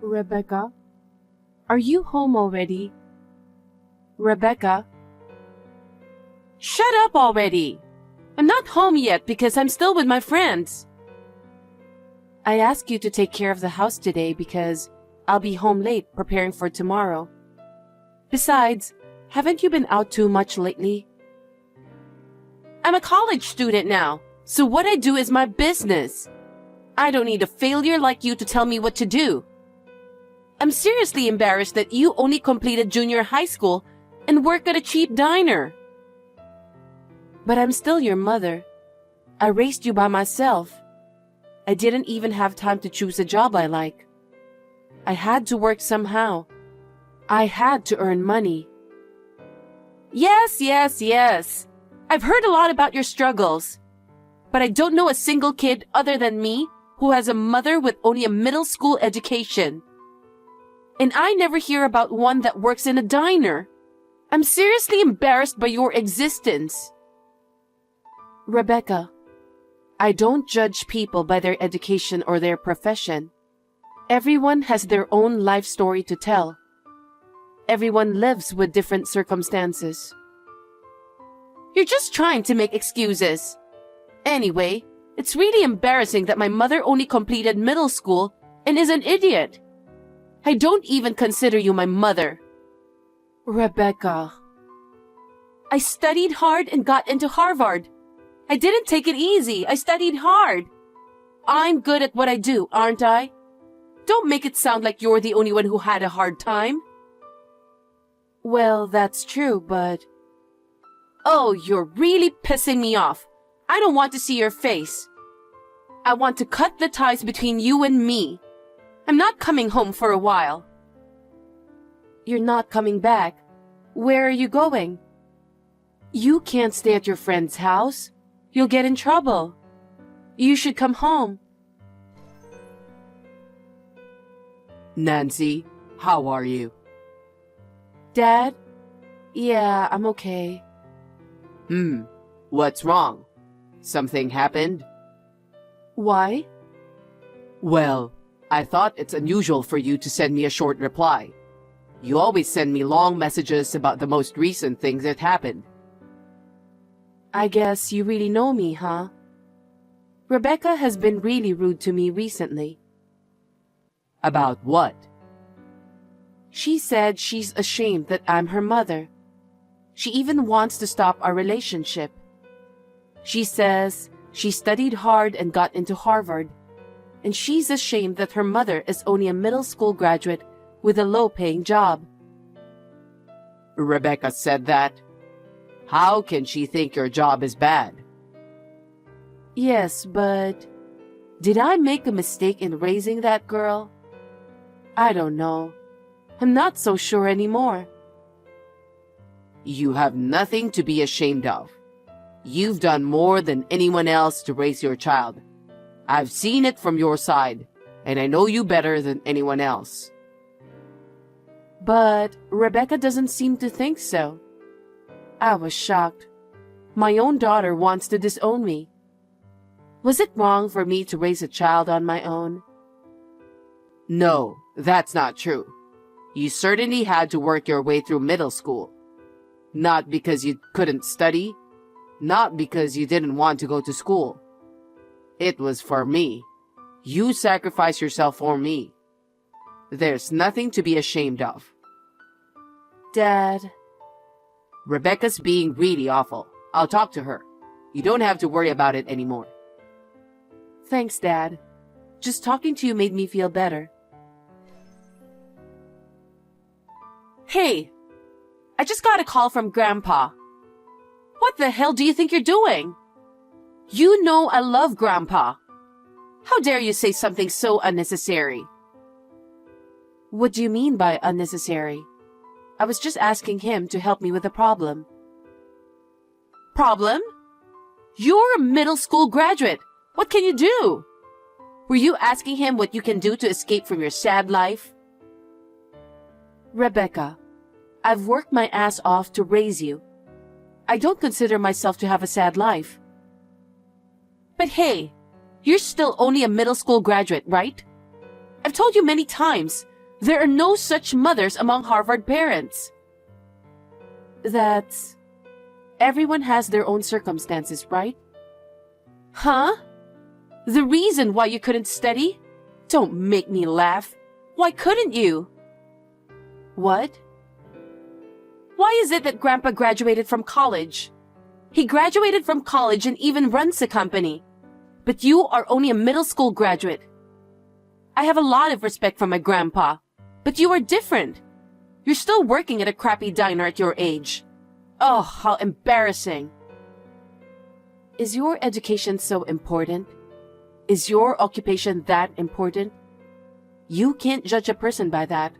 Rebecca, are you home already? Rebecca? Shut up already! I'm not home yet because I'm still with my friends. I asked you to take care of the house today because I'll be home late preparing for tomorrow. Besides, haven't you been out too much lately? I'm a college student now, so what I do is my business. I don't need a failure like you to tell me what to do. I'm seriously embarrassed that you only completed junior high school and work at a cheap diner. But I'm still your mother. I raised you by myself. I didn't even have time to choose a job I like. I had to work somehow. I had to earn money. Yes. I've heard a lot about your struggles. But I don't know a single kid other than me who has a mother with only a middle school education. And I never hear about one that works in a diner. I'm seriously embarrassed by your existence. Rebecca, I don't judge people by their education or their profession. Everyone has their own life story to tell. Everyone lives with different circumstances. You're just trying to make excuses. Anyway, it's really embarrassing that my mother only completed middle school and is an idiot. I don't even consider you my mother. Rebecca. I studied hard and got into Harvard. I didn't take it easy. I studied hard. I'm good at what I do, aren't I? Don't make it sound like you're the only one who had a hard time. Well, that's true, but... Oh, you're really pissing me off. I don't want to see your face. I want to cut the ties between you and me. I'm not coming home for a while. You're not coming back. Where are you going? You can't stay at your friend's house. You'll get in trouble. You should come home. Nancy, how are you? Dad? Yeah, I'm okay. What's wrong? Something happened? Why? Well, I thought it's unusual for you to send me a short reply. You always send me long messages about the most recent things that happened. I guess you really know me, huh? Rebecca has been really rude to me recently. About what? She said she's ashamed that I'm her mother. She even wants to stop our relationship. She says she studied hard and got into Harvard, and she's ashamed that her mother is only a middle school graduate with a low-paying job. Rebecca said that? How can she think your job is bad? Yes, but did I make a mistake in raising that girl? I don't know. I'm not so sure anymore. You have nothing to be ashamed of. You've done more than anyone else to raise your child. I've seen it from your side, and I know you better than anyone else. But Rebecca doesn't seem to think so. I was shocked. My own daughter wants to disown me. Was it wrong for me to raise a child on my own? No, that's not true. You certainly had to work your way through middle school. Not because you couldn't study, not because you didn't want to go to school. It was for me. You sacrificed yourself for me. There's nothing to be ashamed of. Dad. Rebecca's being really awful. I'll talk to her. You don't have to worry about it anymore. Thanks, Dad. Just talking to you made me feel better. Hey, I just got a call from Grandpa. What the hell do you think you're doing? You know I love Grandpa. How dare you say something so unnecessary? What do you mean by unnecessary? I was just asking him to help me with a problem. Problem? You're a middle school graduate. What can you do? Were you asking him what you can do to escape from your sad life? Rebecca, I've worked my ass off to raise you. I don't consider myself to have a sad life. But hey, you're still only a middle school graduate, right? I've told you many times, There are no such mothers among Harvard parents. That's... Everyone has their own circumstances, right? Huh? The reason why you couldn't study? Don't make me laugh. Why couldn't you? What? Why is it that Grandpa graduated from college? He graduated from college and even runs a company. But you are only a middle school graduate. I have a lot of respect for my grandpa, but you are different. You're still working at a crappy diner at your age. Oh, how embarrassing. Is your education so important? Is your occupation that important? You can't judge a person by that.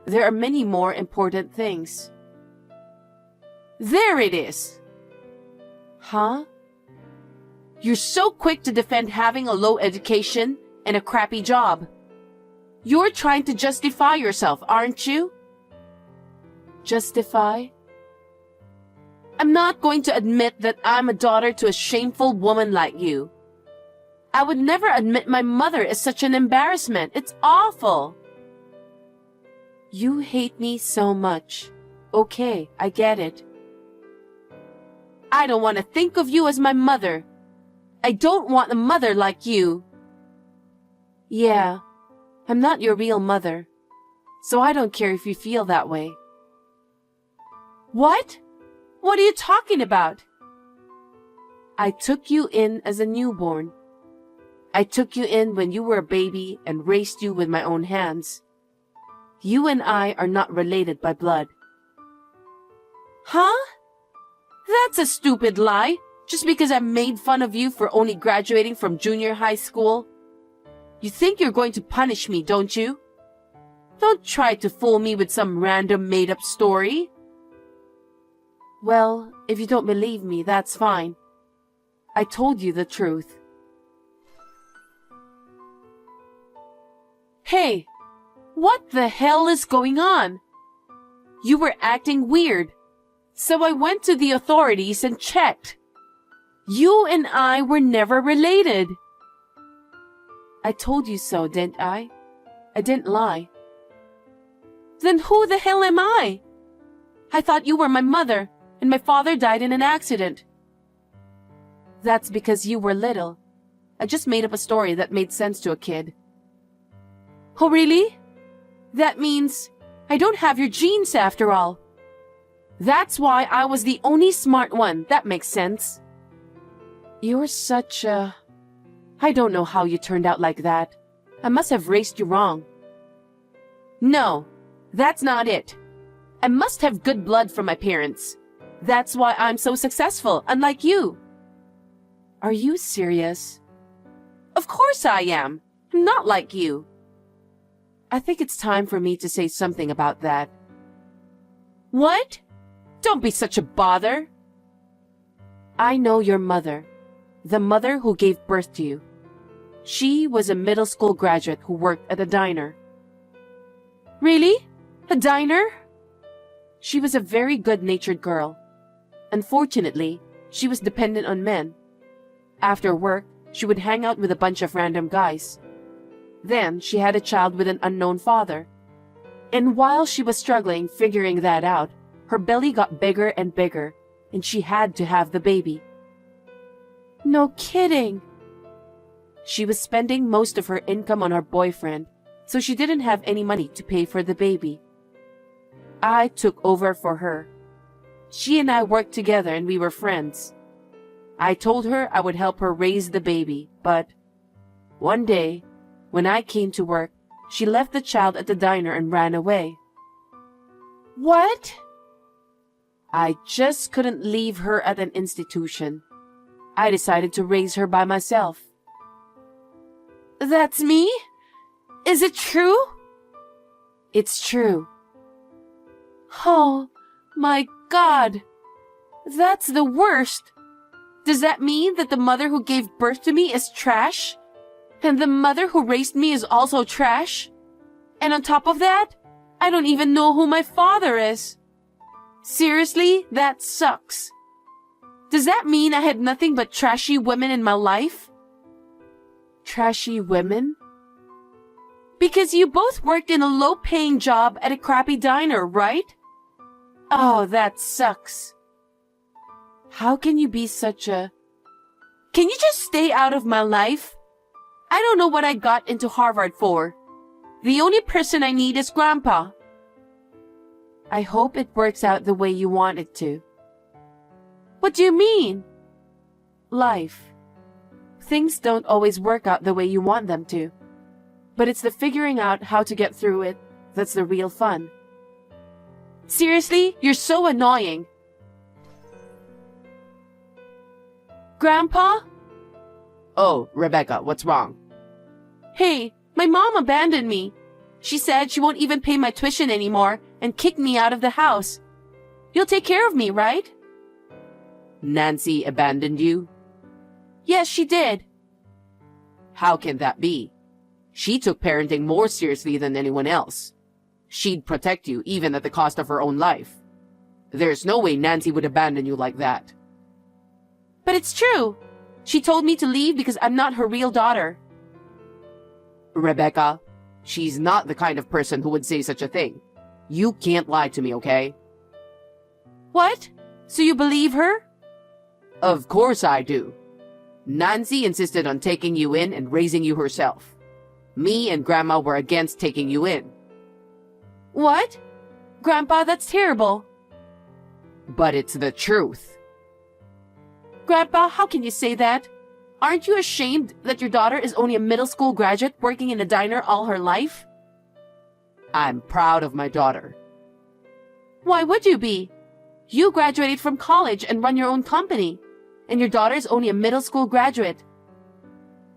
There are many more important things. There it is. Huh? You're so quick to defend having a low education and a crappy job. You're trying to justify yourself, aren't you? Justify? I'm not going to admit that I'm a daughter to a shameful woman like you. I would never admit my mother is such an embarrassment. It's awful. You hate me so much. Okay, I get it. I don't want to think of you as my mother. I don't want a mother like you. Yeah, I'm not your real mother, so I don't care if you feel that way. What? What are you talking about? I took you in as a newborn. I took you in when you were a baby and raised you with my own hands. You and I are not related by blood. Huh? That's a stupid lie. Just because I made fun of you for only graduating from junior high school. You think you're going to punish me, don't you? Don't try to fool me with some random made-up story. Well, if you don't believe me, that's fine. I told you the truth. Hey, what the hell is going on? You were acting weird, so I went to the authorities and checked. You and I were never related. I told you so, didn't I? I didn't lie. Then who the hell am I? I thought you were my mother, and my father died in an accident. That's because you were little. I just made up a story that made sense to a kid. Oh, really? That means I don't have your genes after all. That's why I was the only smart one. That makes sense. You're such a... I don't know how you turned out like that. I must have raised you wrong. No, that's not it. I must have good blood from my parents. That's why I'm so successful, unlike you. Are you serious? Of course I am. I'm not like you. I think it's time for me to say something about that. What? Don't be such a bother. I know your mother. The mother who gave birth to you. She was a middle school graduate who worked at a diner. Really? A diner? She was a very good-natured girl. Unfortunately, she was dependent on men. After work, she would hang out with a bunch of random guys. Then, she had a child with an unknown father. And while she was struggling figuring that out, her belly got bigger and bigger, and she had to have the baby. No kidding. She was spending most of her income on her boyfriend, so she didn't have any money to pay for the baby. I took over for her. She and I worked together and we were friends. I told her I would help her raise the baby, but one day, when I came to work, she left the child at the diner and ran away. What? I just couldn't leave her at an institution. I decided to raise her by myself. That's me? Is it true? It's true. Oh, my God. That's the worst. Does that mean that the mother who gave birth to me is trash? And the mother who raised me is also trash? And on top of that, I don't even know who my father is. Seriously, that sucks. Does that mean I had nothing but trashy women in my life? Trashy women? Because you both worked in a low-paying job at a crappy diner, right? Oh, that sucks. How can you be such a... Can you just stay out of my life? I don't know what I got into Harvard for. The only person I need is Grandpa. I hope it works out the way you want it to. What do you mean? Life. Things don't always work out the way you want them to. But it's the figuring out how to get through it that's the real fun. Seriously, you're so annoying. Grandpa? Oh, Rebecca, what's wrong? Hey, my mom abandoned me. She said she won't even pay my tuition anymore and kicked me out of the house. You'll take care of me, right? Nancy abandoned you? Yes, she did. How can that be? She took parenting more seriously than anyone else. She'd protect you even at the cost of her own life. There's no way Nancy would abandon you like that. But it's true. She told me to leave because I'm not her real daughter. Rebecca, she's not the kind of person who would say such a thing. You can't lie to me, okay? What? So you believe her? Of course I do. Nancy insisted on taking you in and raising you herself. Me and Grandma were against taking you in. What? Grandpa, that's terrible. But it's the truth. Grandpa, how can you say that? Aren't you ashamed that your daughter is only a middle school graduate working in a diner all her life? I'm proud of my daughter. Why would you be? You graduated from college and run your own company, and your daughter is only a middle school graduate.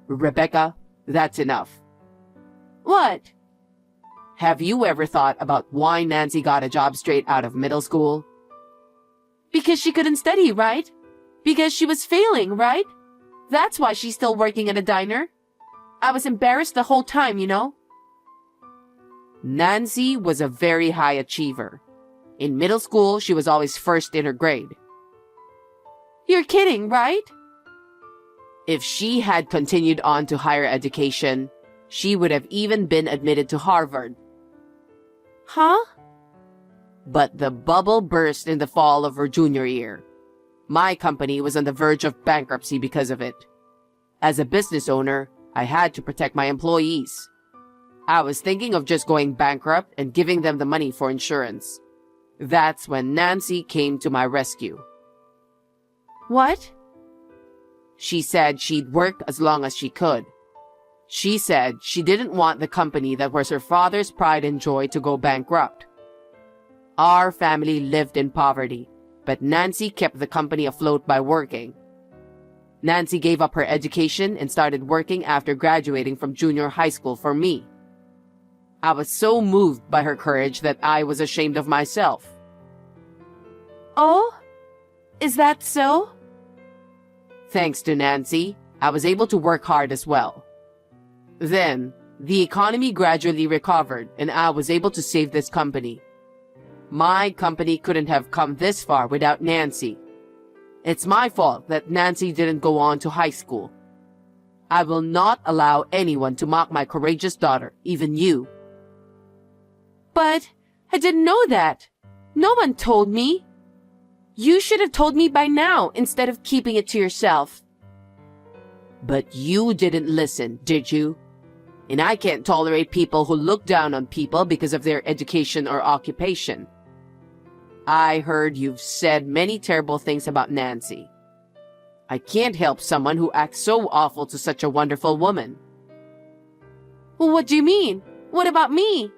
Rebecca, that's enough. What? Have you ever thought about why Nancy got a job straight out of middle school? Because she couldn't study, right? Because she was failing, right? That's why she's still working at a diner. I was embarrassed the whole time, you know? Nancy was a very high achiever. In middle school, she was always first in her grade. You're kidding, right? If she had continued on to higher education, she would have even been admitted to Harvard. Huh? But the bubble burst in the fall of her junior year. My company was on the verge of bankruptcy because of it. As a business owner, I had to protect my employees. I was thinking of just going bankrupt and giving them the money for insurance. That's when Nancy came to my rescue. What? She said she'd work as long as she could. She said she didn't want the company that was her father's pride and joy to go bankrupt. Our family lived in poverty, but Nancy kept the company afloat by working. Nancy gave up her education and started working after graduating from junior high school for me. I was so moved by her courage that I was ashamed of myself. Oh? Is that so? Thanks to Nancy, I was able to work hard as well. Then, the economy gradually recovered and I was able to save this company. My company couldn't have come this far without Nancy. It's my fault that Nancy didn't go on to high school. I will not allow anyone to mock my courageous daughter, even you. But I didn't know that. No one told me. You should have told me by now instead of keeping it to yourself. But you didn't listen, did you? And I can't tolerate people who look down on people because of their education or occupation. I heard you've said many terrible things about Nancy. I can't help someone who acts so awful to such a wonderful woman. Well, what do you mean? What about me?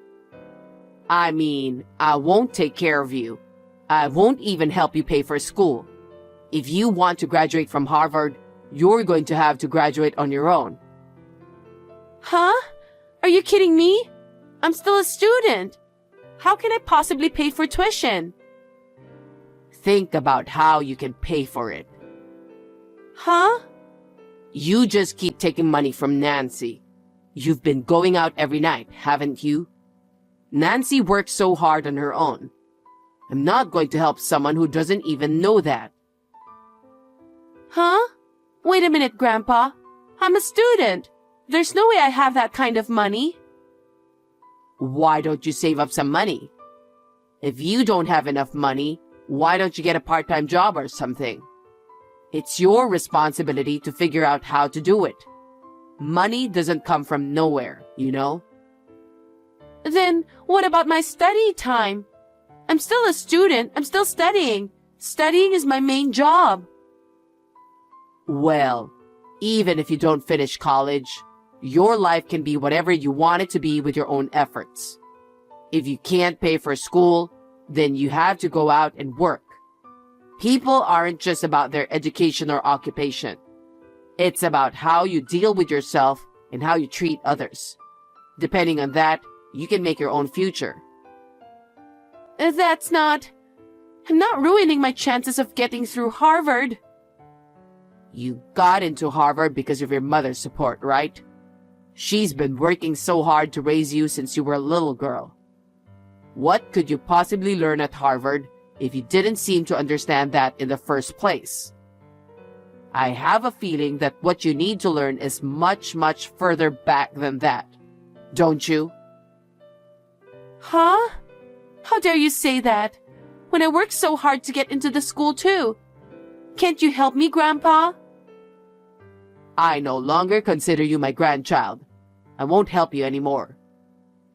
I mean, I won't take care of you. I won't even help you pay for school. If you want to graduate from Harvard, you're going to have to graduate on your own. Huh? Are you kidding me? I'm still a student. How can I possibly pay for tuition? Think about how you can pay for it. Huh? You just keep taking money from Nancy. You've been going out every night, haven't you? Nancy works so hard on her own. I'm not going to help someone who doesn't even know that. Huh? Wait a minute, Grandpa. I'm a student. There's no way I have that kind of money. Why don't you save up some money? If you don't have enough money, why don't you get a part-time job or something? It's your responsibility to figure out how to do it. Money doesn't come from nowhere, you know? Then what about my study time? I'm still a student. I'm still studying. Studying is my main job. Well, even if you don't finish college, your life can be whatever you want it to be with your own efforts. If you can't pay for school, then you have to go out and work. People aren't just about their education or occupation. It's about how you deal with yourself and how you treat others. Depending on that, you can make your own future. I'm not ruining my chances of getting through Harvard. You got into Harvard because of your mother's support, right? She's been working so hard to raise you since you were a little girl. What could you possibly learn at Harvard if you didn't seem to understand that in the first place? I have a feeling that what you need to learn is much, much further back than that. Don't you? Huh? How dare you say that? When I worked so hard to get into the school too. Can't you help me, Grandpa? I no longer consider you my grandchild. I won't help you anymore.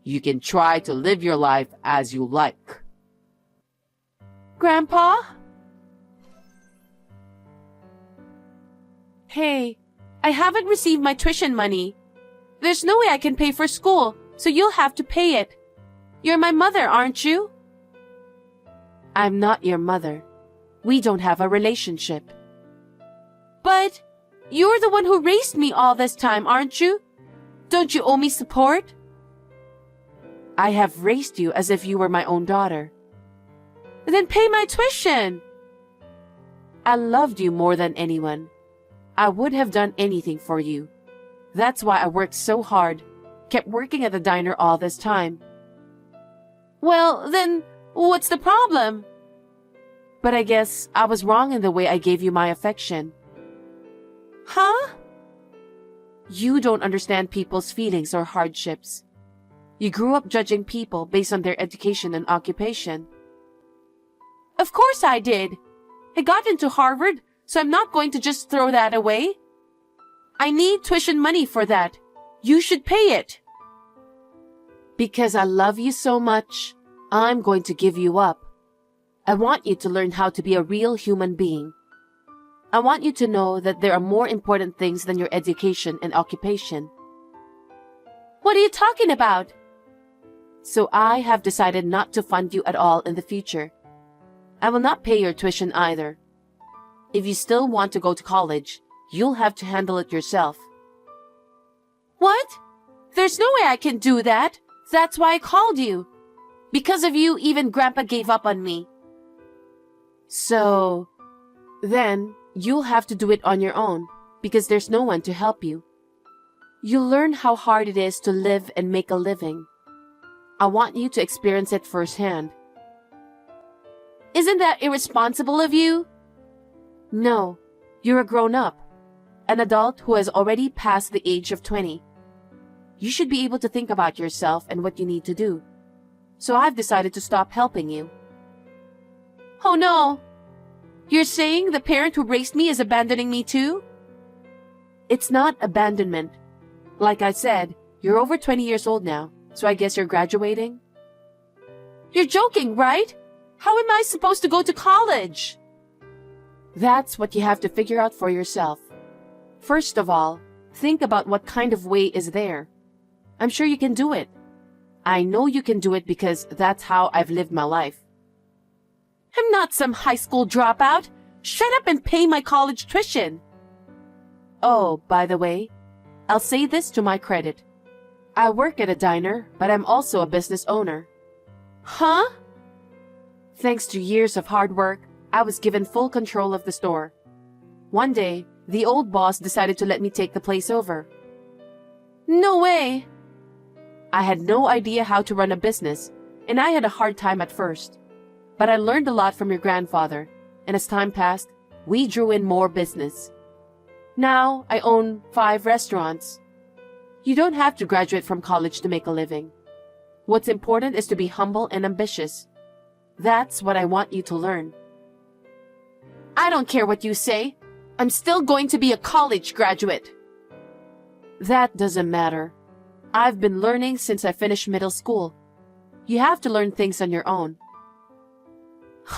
You can try to live your life as you like. Grandpa? Hey, I haven't received my tuition money. There's no way I can pay for school, so you'll have to pay it. You're my mother, aren't you? I'm not your mother. We don't have a relationship. But you're the one who raised me all this time, aren't you? Don't you owe me support? I have raised you as if you were my own daughter. Then pay my tuition. I loved you more than anyone. I would have done anything for you. That's why I worked so hard, kept working at the diner all this time. Well, then, what's the problem? But I guess I was wrong in the way I gave you my affection. Huh? You don't understand people's feelings or hardships. You grew up judging people based on their education and occupation. Of course I did. I got into Harvard, so I'm not going to just throw that away. I need tuition money for that. You should pay it. Because I love you so much, I'm going to give you up. I want you to learn how to be a real human being. I want you to know that there are more important things than your education and occupation. What are you talking about? So I have decided not to fund you at all in the future. I will not pay your tuition either. If you still want to go to college, you'll have to handle it yourself. What? There's no way I can do that. That's why I called you. Because of you, even Grandpa gave up on me. So, then, you'll have to do it on your own, because there's no one to help you. You'll learn how hard it is to live and make a living. I want you to experience it firsthand. Isn't that irresponsible of you? No, you're a grown-up, an adult who has already passed the age of 20. You should be able to think about yourself and what you need to do. So I've decided to stop helping you. Oh no! You're saying the parent who raised me is abandoning me too? It's not abandonment. Like I said, you're over 20 years old now, so I guess you're graduating? You're joking, right? How am I supposed to go to college? That's what you have to figure out for yourself. First of all, think about what kind of way is there. I'm sure you can do it. I know you can do it because that's how I've lived my life. I'm not some high school dropout. Shut up and pay my college tuition. Oh, by the way, I'll say this to my credit. I work at a diner, but I'm also a business owner. Huh? Thanks to years of hard work, I was given full control of the store. One day, the old boss decided to let me take the place over. No way. I had no idea how to run a business, and I had a hard time at first. But I learned a lot from your grandfather, and as time passed, we drew in more business. Now, I own 5 restaurants. You don't have to graduate from college to make a living. What's important is to be humble and ambitious. That's what I want you to learn. I don't care what you say. I'm still going to be a college graduate. That doesn't matter. I've been learning since I finished middle school. You have to learn things on your own.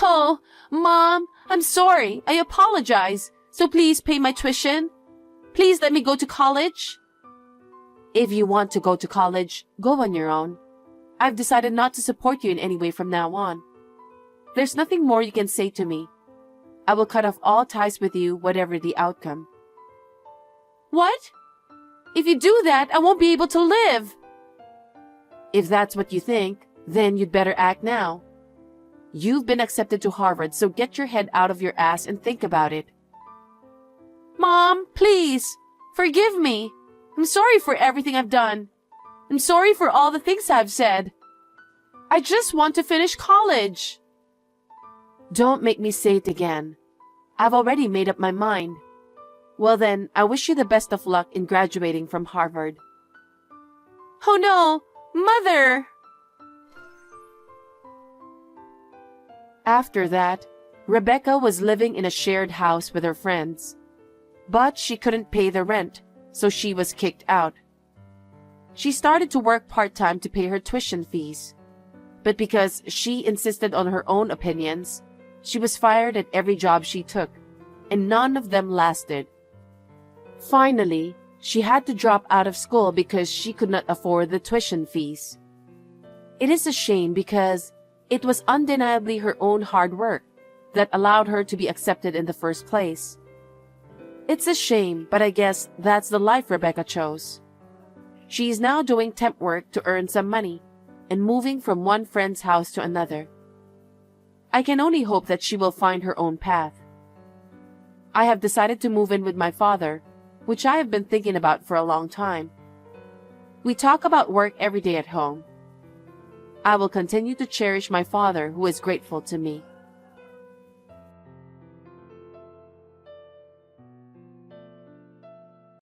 Oh, Mom, I'm sorry. I apologize. So please pay my tuition. Please let me go to college. If you want to go to college, go on your own. I've decided not to support you in any way from now on. There's nothing more you can say to me. I will cut off all ties with you, whatever the outcome. What? If you do that, I won't be able to live. If that's what you think, then you'd better act now. You've been accepted to Harvard, so get your head out of your ass and think about it. Mom, please, forgive me. I'm sorry for everything I've done. I'm sorry for all the things I've said. I just want to finish college. Don't make me say it again. I've already made up my mind. Well then, I wish you the best of luck in graduating from Harvard. Oh no, Mother! After that, Rebecca was living in a shared house with her friends. But she couldn't pay the rent, so she was kicked out. She started to work part-time to pay her tuition fees. But because she insisted on her own opinions, she was fired at every job she took, and none of them lasted. Finally, she had to drop out of school because she could not afford the tuition fees. It is a shame because it was undeniably her own hard work that allowed her to be accepted in the first place. It's a shame, but I guess that's the life Rebecca chose. She is now doing temp work to earn some money and moving from one friend's house to another. I can only hope that she will find her own path. I have decided to move in with my father, which I have been thinking about for a long time. We talk about work every day at home. I will continue to cherish my father, who is grateful to me.